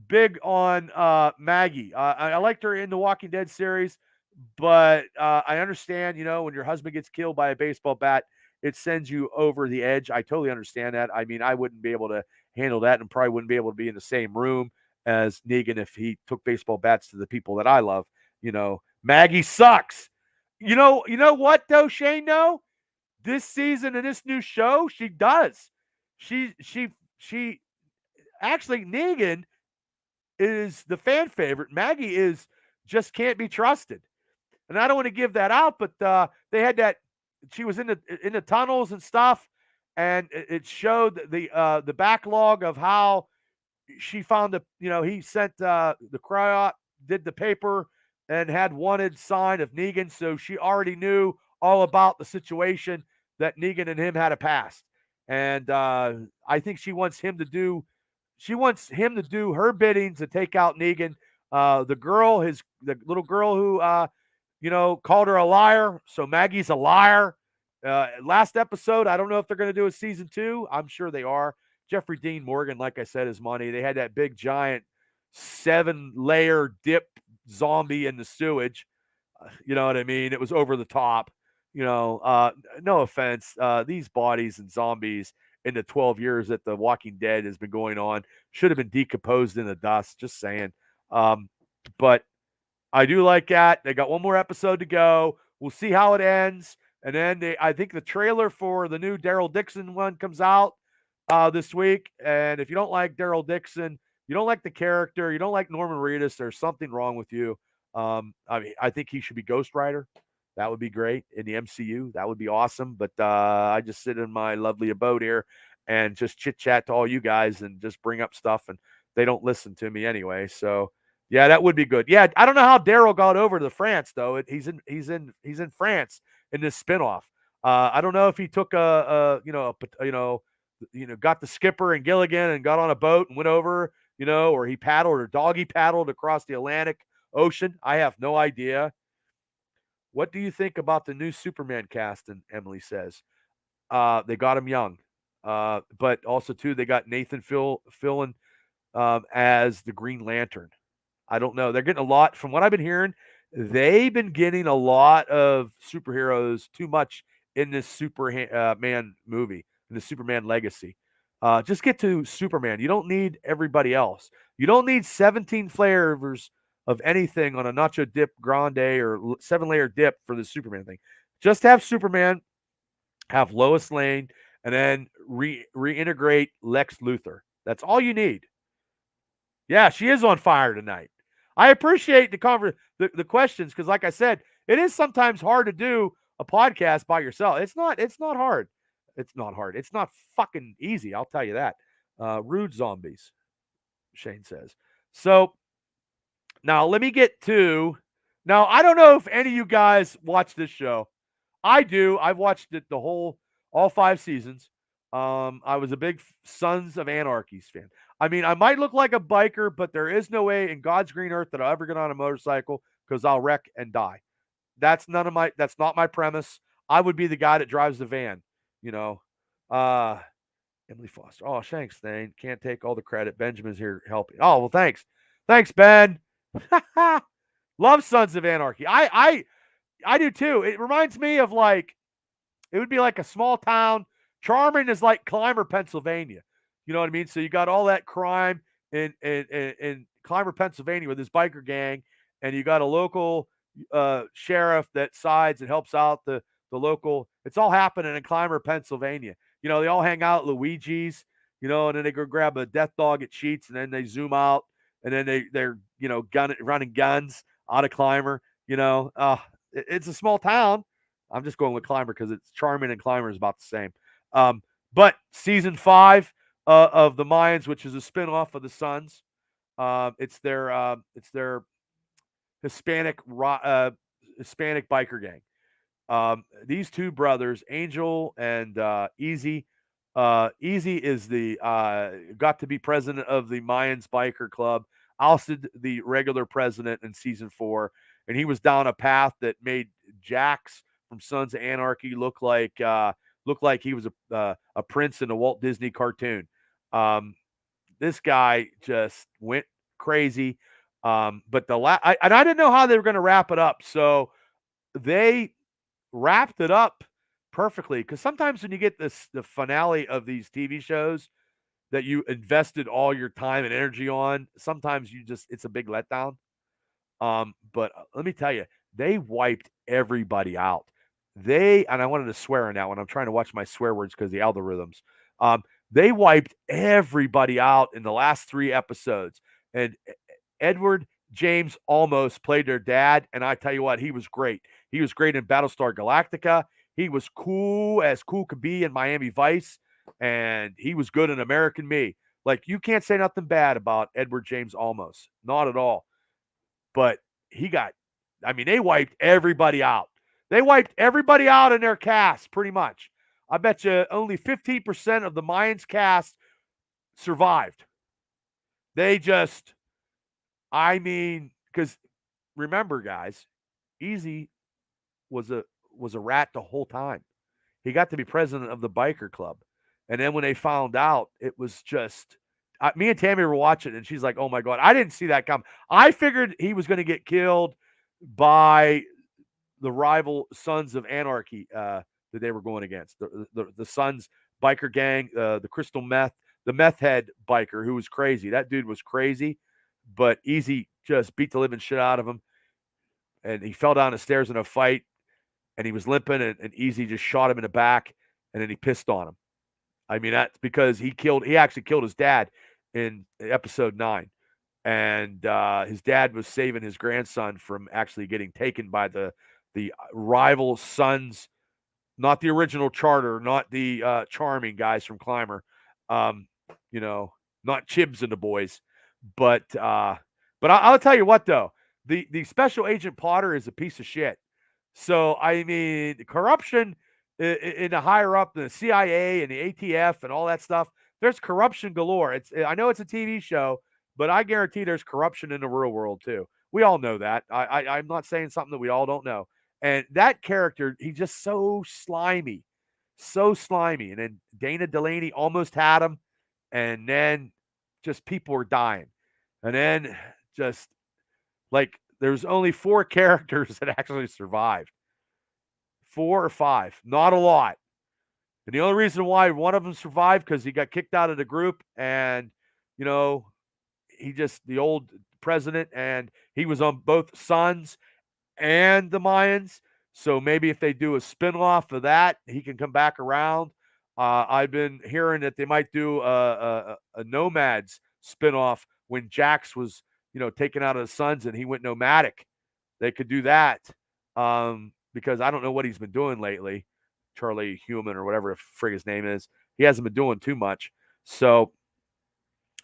A: big on Maggie. I liked her in the Walking Dead series, but I understand, when your husband gets killed by a baseball bat, it sends you over the edge. I totally understand that. I mean, I wouldn't be able to handle that and probably wouldn't be able to be in the same room as Negan if he took baseball bats to the people that I love. Maggie sucks. You know what though, Shane? No, this season in this new show, she does. She actually Negan is the fan favorite. Maggie is just can't be trusted. And I don't want to give that out, but they had that she was in the tunnels and stuff, and it showed the backlog of how she found he sent the cryo did the paper and had wanted sign of Negan, so she already knew all about the situation that Negan and him had a past, and I think she wants him to do her bidding to take out Negan. The little girl who called her a liar. So Maggie's a liar. Last episode, I don't know if they're going to do a season 2. I'm sure they are. Jeffrey Dean Morgan, like I said, is money. They had that big giant 7-layer dip zombie in the sewage. You know what I mean? It was over the top. No offense. These bodies and zombies in the 12 years that The Walking Dead has been going on should have been decomposed in the dust. Just saying. But I do like that. They got one more episode to go. We'll see how it ends. And then I think the trailer for the new Daryl Dixon one comes out this week. And if you don't like Daryl Dixon, you don't like the character, you don't like Norman Reedus, there's something wrong with you. I think he should be Ghost Rider. That would be great in the MCU. That would be awesome. But I just sit in my lovely abode here and just chit chat to all you guys and just bring up stuff. And they don't listen to me anyway. So yeah, that would be good. Yeah, I don't know how Daryl got over to France though. He's in France in this spinoff. I don't know if he took got the skipper and Gilligan and got on a boat and went over, or he paddled or doggy paddled across the Atlantic Ocean. I have no idea. What do you think about the new Superman cast? And Emily says, they got him young. But also too, they got Nathan Fillion as the Green Lantern. I don't know. They're getting a lot from what I've been hearing. They've been getting a lot of superheroes too much in this Superman movie, in the Superman legacy. Just get to Superman. You don't need everybody else. You don't need 17 flavors of anything on a nacho dip grande or 7-layer dip for the Superman thing. Just have Superman, have Lois Lane, and then reintegrate Lex Luthor. That's all you need. Yeah, she is on fire tonight. I appreciate the questions because, like I said, it is sometimes hard to do a podcast by yourself. It's not hard. It's not hard. It's not fucking easy. I'll tell you that. Rude zombies, Shane says. So now let me get to. Now I don't know if any of you guys watch this show. I do. I've watched it all 5 seasons. I was a big Sons of Anarchy's fan. I mean, I might look like a biker, but there is no way in God's green earth that I'll ever get on a motorcycle because I'll wreck and die. That's not my premise. I would be the guy that drives the van, you know. Emily Foster. Oh, thanks, Thane. Can't take all the credit. Benjamin's here helping. Oh, well, thanks. Thanks, Ben. Love Sons of Anarchy. I do too. It reminds me of it would be like a small town. Charming is like Clymer, Pennsylvania. You know what I mean? So you got all that crime in Clymer, Pennsylvania with this biker gang, and you got a local sheriff that sides and helps out the local. It's all happening in Clymer, Pennsylvania. They all hang out at Luigi's, and then they go grab a death dog at Sheets, and then they zoom out, and then they're running guns out of Clymer. It's a small town. I'm just going with Clymer because it's Charming and Clymer is about the same. But season 5 of the Mayans, which is a spinoff of the Sons, it's their Hispanic Hispanic biker gang. These two brothers, Angel and Easy. Easy is the got to be president of the Mayans Biker Club, ousted the regular president in season 4, and he was down a path that made Jax from Sons of Anarchy look like he was a prince in a Walt Disney cartoon. Um, this guy just went crazy. But and I didn't know how they were going to wrap it up, so they wrapped it up perfectly. Because sometimes when you get the finale of these TV shows that you invested all your time and energy on, sometimes it's a big letdown. But let me tell you, they wiped everybody out. And I wanted to swear on that one. I'm trying to watch my swear words because the algorithms. They wiped everybody out in the last 3 episodes. And Edward James Olmos played their dad, and I tell you what, he was great. He was great in Battlestar Galactica. He was cool as cool could be in Miami Vice, and he was good in American Me. Like, you can't say nothing bad about Edward James Olmos, not at all. But they wiped everybody out. They wiped everybody out in their cast, pretty much. I bet you only 15% of the Mayans cast survived. They just, because remember, guys, Easy was a rat the whole time. He got to be president of the biker club, and then when they found out, it was just me and Tammy were watching, and she's like, "Oh my god, I didn't see that come." I figured he was going to get killed by the rival Sons of Anarchy that they were going against. The Sons biker gang, the crystal meth, the meth head biker who was crazy. That dude was crazy, but Easy just beat the living shit out of him, and he fell down the stairs in a fight, and he was limping, and Easy just shot him in the back, and then he pissed on him. That's because he actually killed his dad in episode 9. And his dad was saving his grandson from actually getting taken by the rival Sons, not the original Charter, not the charming guys from Climber, um, not Chibs and the boys, but I'll tell you what though, the Special Agent Potter is a piece of shit. So corruption in the higher up, the CIA and the ATF and all that stuff. There's corruption galore. I know it's a TV show, but I guarantee there's corruption in the real world too. We all know that. I'm not saying something that we all don't know. And that character, he's just so slimy, so slimy. And then Dana Delaney almost had him, and then just people were dying, and then just like there's only 4 characters that actually survived, 4 or 5, not a lot. And the only reason why one of them survived because he got kicked out of the group, and the old president, and he was on both Sons and the Mayans. So maybe if they do a spinoff of that, he can come back around. I've been hearing that they might do a Nomads spinoff when Jax was, taken out of the Sons and he went nomadic. They could do that because I don't know what he's been doing lately. Charlie Human or whatever the frig his name is. He hasn't been doing too much. So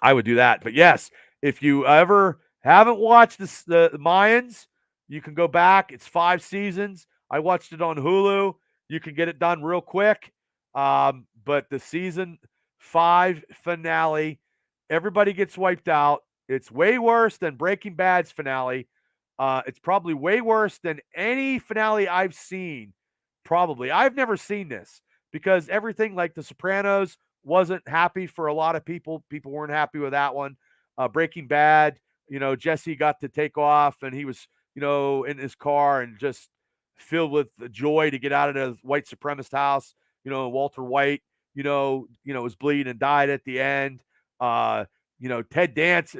A: I would do that. But yes, if you ever haven't watched the Mayans, you can go back. It's 5 seasons. I watched it on Hulu. You can get it done real quick. But the season 5 finale, everybody gets wiped out. It's way worse than Breaking Bad's finale. It's probably way worse than any finale I've seen. Probably. I've never seen this because everything like The Sopranos wasn't happy for a lot of people. People weren't happy with that one. Breaking Bad, Jesse got to take off and he was, in his car and just filled with joy to get out of the white supremacist house. Walter White, was bleeding and died at the end. Ted Dance,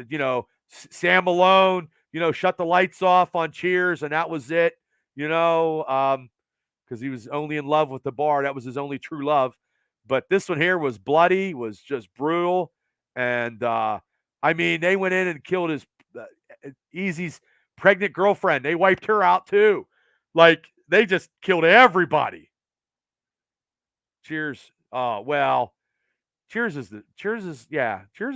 A: Sam Malone, shut the lights off on Cheers and that was it, because he was only in love with the bar. That was his only true love. But this one here was bloody, was just brutal. And, they went in and killed his Easy's pregnant girlfriend. They wiped her out too. Like, they just killed everybody. Cheers. Cheers is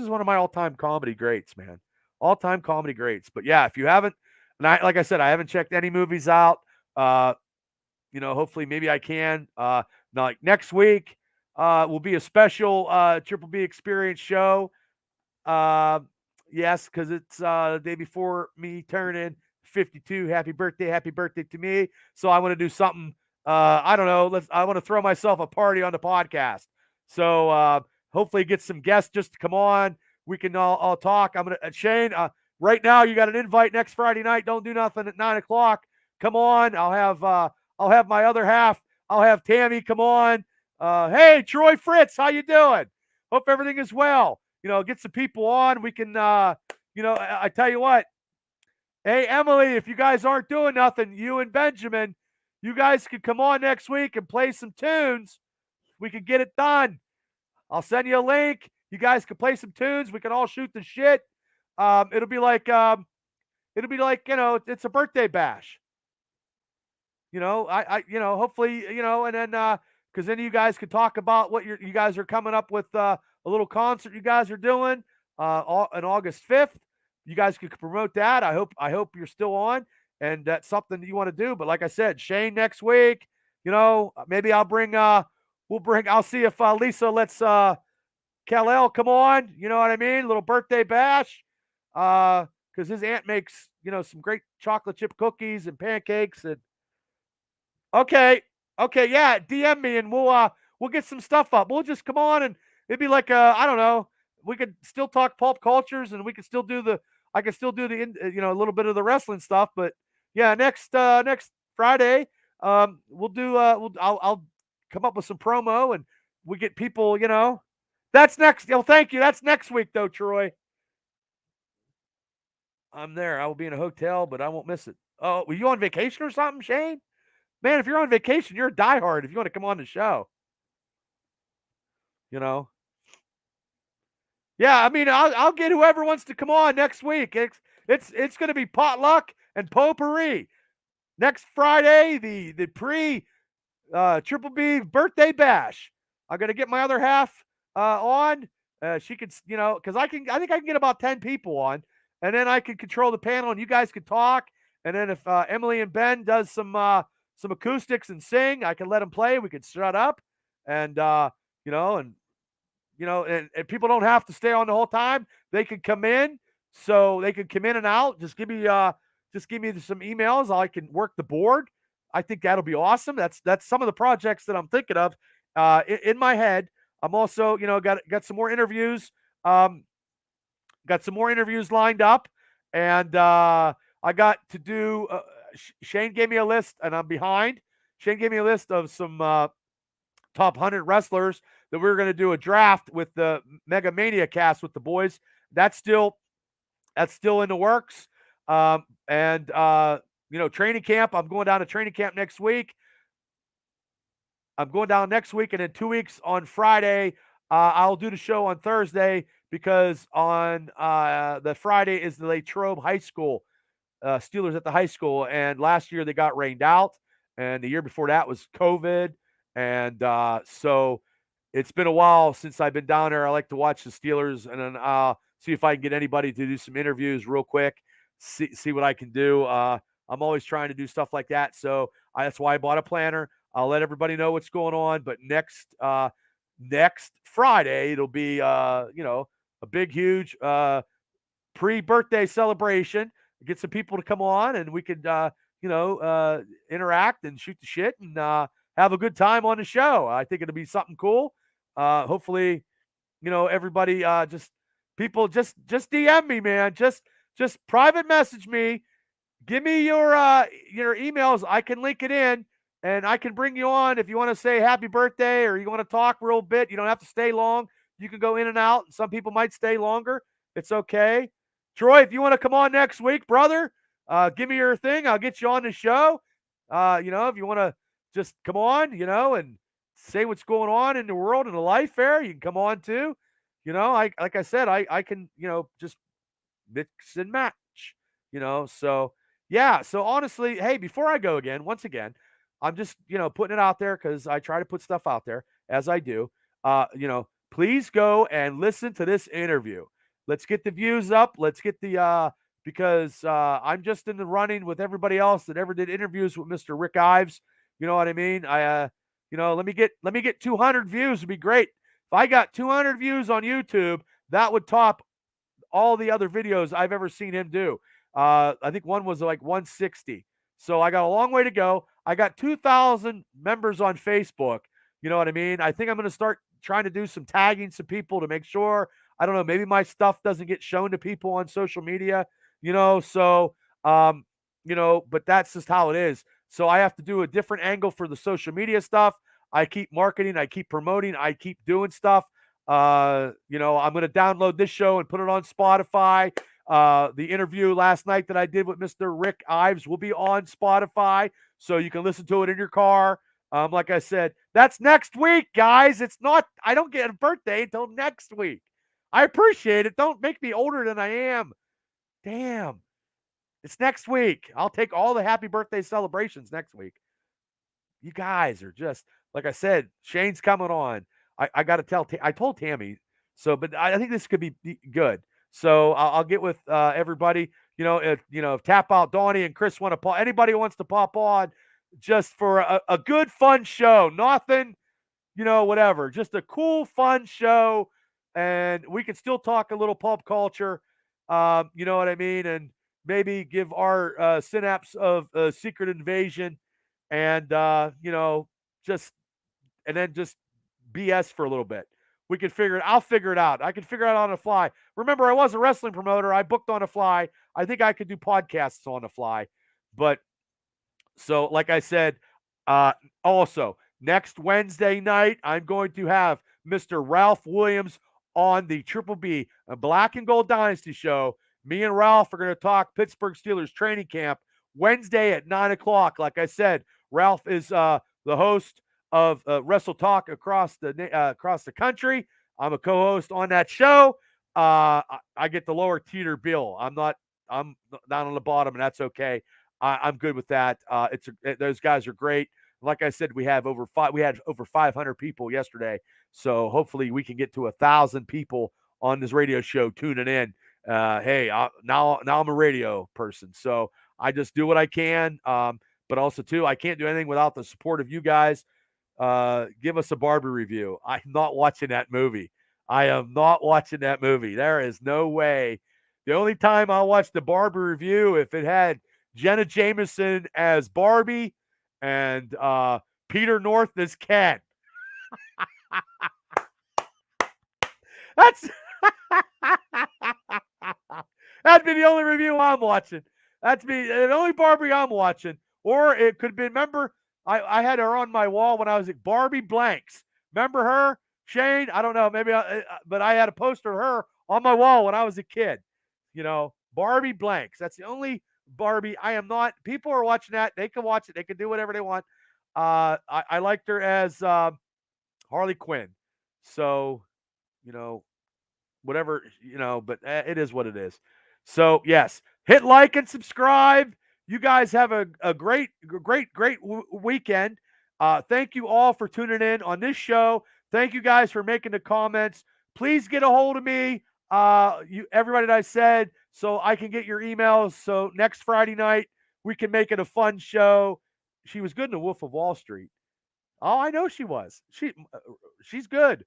A: one of my all-time comedy greats, man. All-time comedy greats. But yeah, if you haven't And like I said, I haven't checked any movies out. Hopefully maybe I can. Like next week will be a special Triple B Experience show. Uh, yes, because it's the day before me turning 52. Happy birthday to me. So I want to do something. I don't know. I want to throw myself a party on the podcast. So hopefully get some guests just to come on. We can all talk. I'm gonna Shane. Right now, you got an invite next Friday night. Don't do nothing at 9 o'clock. Come on. I'll have my other half. I'll have Tammy come on. Hey, Troy Fritz, how you doing? Hope everything is well. Get some people on. We can, I tell you what. Hey, Emily, if you guys aren't doing nothing, you and Benjamin, you guys could come on next week and play some tunes. We could get it done. I'll send you a link. You guys can play some tunes. We can all shoot the shit. It'll be like, it's a birthday bash. Hopefully, and then, because then you guys could talk about what you guys are coming up with, a little concert you guys are doing, on August 5th. You guys could promote that. I hope you're still on, and that's something that you want to do. But like I said, Shane next week, maybe I'll see if Lisa lets Kal-El come on. You know what I mean? Little birthday bash. Because his aunt makes, some great chocolate chip cookies and pancakes. And okay, yeah, DM me and we'll get some stuff up. We'll just come on and it'd be like I don't know. We could still talk pulp cultures and we could still do I can still do a little bit of the wrestling stuff. But yeah, next Friday, we'll do I'll come up with some promo and we get people. That's next. Thank you. That's next week though, Troy. I'm there. I will be in a hotel, but I won't miss it. Oh, were you on vacation or something, Shane? Man, if you're on vacation, you're a diehard. If you want to come on the show, you know. Yeah, I mean, I'll get whoever wants to come on next week. It's going to be potluck and potpourri next Friday. The pre Triple B birthday bash. I'm going to get my other half on. She could, because I think I can get about 10 people on, and then I can control the panel, and you guys could talk. And then if Emily and Ben does some acoustics and sing, I can let them play. We could shut up, and and people don't have to stay on the whole time. They could come in, so they could come in and out. Just give me some emails. I can work the board. I think that'll be awesome. That's some of the projects that I'm thinking of in my head. I'm also, got some more interviews. Got some more interviews lined up, and I got to do. Shane gave me a list, and I'm behind. Shane gave me a list of some top 100 wrestlers that we were going to do a draft with the Mega Mania cast with the boys. That's still in the works. And training camp. I'm going down to training camp next week. I'm going down next week, and in 2 weeks on Friday, I'll do the show on Thursday because on the Friday is the Latrobe High School Steelers at the high school, and last year they got rained out, and the year before that was COVID, and so it's been a while since I've been down there. I like to watch the Steelers, and then see if I can get anybody to do some interviews real quick, see what I can do. I'm always trying to do stuff like that, so that's why I bought a planner. I'll let everybody know what's going on, but next Friday it'll be a big, huge pre-birthday celebration. Get some people to come on, and we could interact and shoot the shit and have a good time on the show. I think it'll be something cool. Hopefully, everybody just DM me, man. Just private message me. Give me your emails. I can link it in, and I can bring you on if you want to say happy birthday or you want to talk real bit. You don't have to stay long. You can go in and out. Some people might stay longer. It's okay. Troy, if you want to come on next week, brother, give me your thing. I'll get you on the show. If you want to just come on, and say what's going on in the world and the life fair, you can come on too. Like I said, I can, just mix and match, so yeah. So honestly, hey, before I go once again, I'm just, putting it out there because I try to put stuff out there as I do. Please go and listen to this interview. Let's get the views up. Let's get the because I'm just in the running with everybody else that ever did interviews with Mr. Rick Ives. You know what I mean? Let me get 200 views would be great. If I got 200 views on YouTube, that would top all the other videos I've ever seen him do. I think one was like 160. So I got a long way to go. I got 2,000 members on Facebook. You know what I mean? I think I'm going to start trying to do some tagging some people to make sure, I don't know, maybe my stuff doesn't get shown to people on social media, so, um, but that's just how it is. So I have to do a different angle for the social media stuff. I keep marketing, I keep promoting, I keep doing stuff. I'm going to download this show and put it on Spotify. The interview last night that I did with Mr. Rick Ives will be on Spotify, so you can listen to it in your car. Like I said, that's next week, guys. It's not, I don't get a birthday until next week. I appreciate it. Don't make me older than I am. Damn. It's next week. I'll take all the happy birthday celebrations next week. You guys are just, like I said, Shane's coming on. I got to tell, I told Tammy. So, but I think this could be good. So I'll get with everybody. If Tap Out Donnie and Chris want to pop, anybody wants to pop on, just for a good fun show. Nothing, whatever. Just a cool fun show, and we can still talk a little pop culture. You know what I mean? And maybe give our synapse of Secret Invasion, and just and then just BS for a little bit. We can figure it. I'll figure it out. I can figure it out on the fly. Remember, I was a wrestling promoter. I booked on the fly. I think I could do podcasts on the fly. But so, like I said, also next Wednesday night, I'm going to have Mr. Ralph Williams on the Triple B, a Black and Gold Dynasty show. Me and Ralph are going to talk Pittsburgh Steelers training camp Wednesday at 9:00. Like I said, Ralph is the host of Wrestle Talk across the country. I'm a co-host on that show. I get the lower tier bill. I'm down on the bottom, and that's okay. I'm good with that. Those guys are great. Like I said, we had over 500 people yesterday, so hopefully we can get to 1,000 people on this radio show tuning in. Now I'm a radio person, so I just do what I can. But also too, I can't do anything without the support of you guys. Give us a Barbie review. I'm not watching that movie. I am not watching that movie. There is no way. The only time I'll watch the Barbie review if it had Jenna Jameson as Barbie and Peter North as Ken. That's that'd be the only review I'm watching. That's the only Barbie I'm watching. Or it could be, remember, I had her on my wall when I was at Barbie Blanks. Remember her, Shane? I don't know, but I had a poster of her on my wall when I was a kid. Barbie Blanks. That's the only Barbie. I am not. People are watching that. They can watch it. They can do whatever they want. I liked her as Harley Quinn. So, whatever, but it is what it is. So, yes, hit like and subscribe. You guys have a great weekend. Thank you all for tuning in on this show. Thank you guys for making the comments. Please get a hold of me, everybody that I said, so I can get your emails. So next Friday night, we can make it a fun show. She was good in The Wolf of Wall Street. Oh, I know she was. She's good.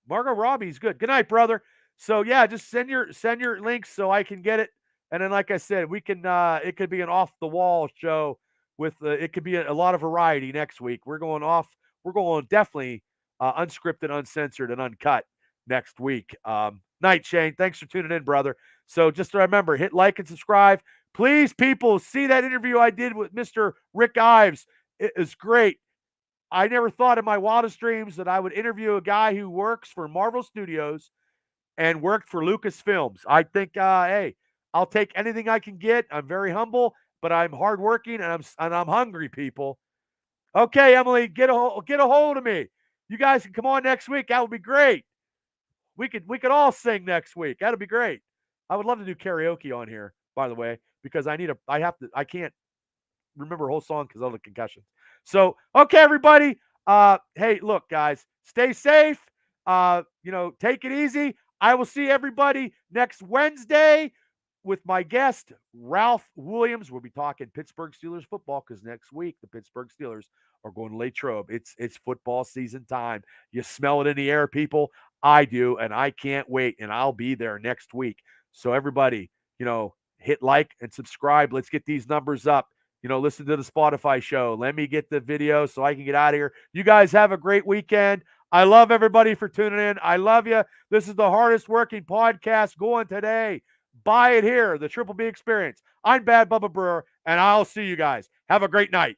A: Margot Robbie's good. Good night, brother. So yeah, just send your links so I can get it. And then, like I said, we can. It could be an off the wall show with. It could be a lot of variety next week. We're going definitely unscripted, uncensored, and uncut next week. Night, Shane. Thanks for tuning in, brother. So just remember, hit like and subscribe. Please, people, see that interview I did with Mr. Rick Ives. It is great. I never thought in my wildest dreams that I would interview a guy who works for Marvel Studios and worked for Lucasfilms. I think, hey, I'll take anything I can get. I'm very humble, but I'm hardworking and I'm hungry, people. Okay, Emily, get a hold of me. You guys can come on next week. That would be great. We could all sing next week. That'd be great. I would love to do karaoke on here, by the way, because I can't remember a whole song because of the concussions. So, okay, everybody. Hey, look, guys, stay safe. Take it easy. I will see everybody next Wednesday. with my guest, Ralph Williams. We'll be talking Pittsburgh Steelers football because next week the Pittsburgh Steelers are going to Latrobe. It's football season time. You smell it in the air, people. I do, and I can't wait. And I'll be there next week. So everybody, hit like and subscribe. Let's get these numbers up. Listen to the Spotify show. Let me get the video so I can get out of here. You guys have a great weekend. I love everybody for tuning in. I love you. This is the hardest working podcast going today. Buy it here, the Triple B Experience. I'm Bad Bubba Brewer, and I'll see you guys. Have a great night.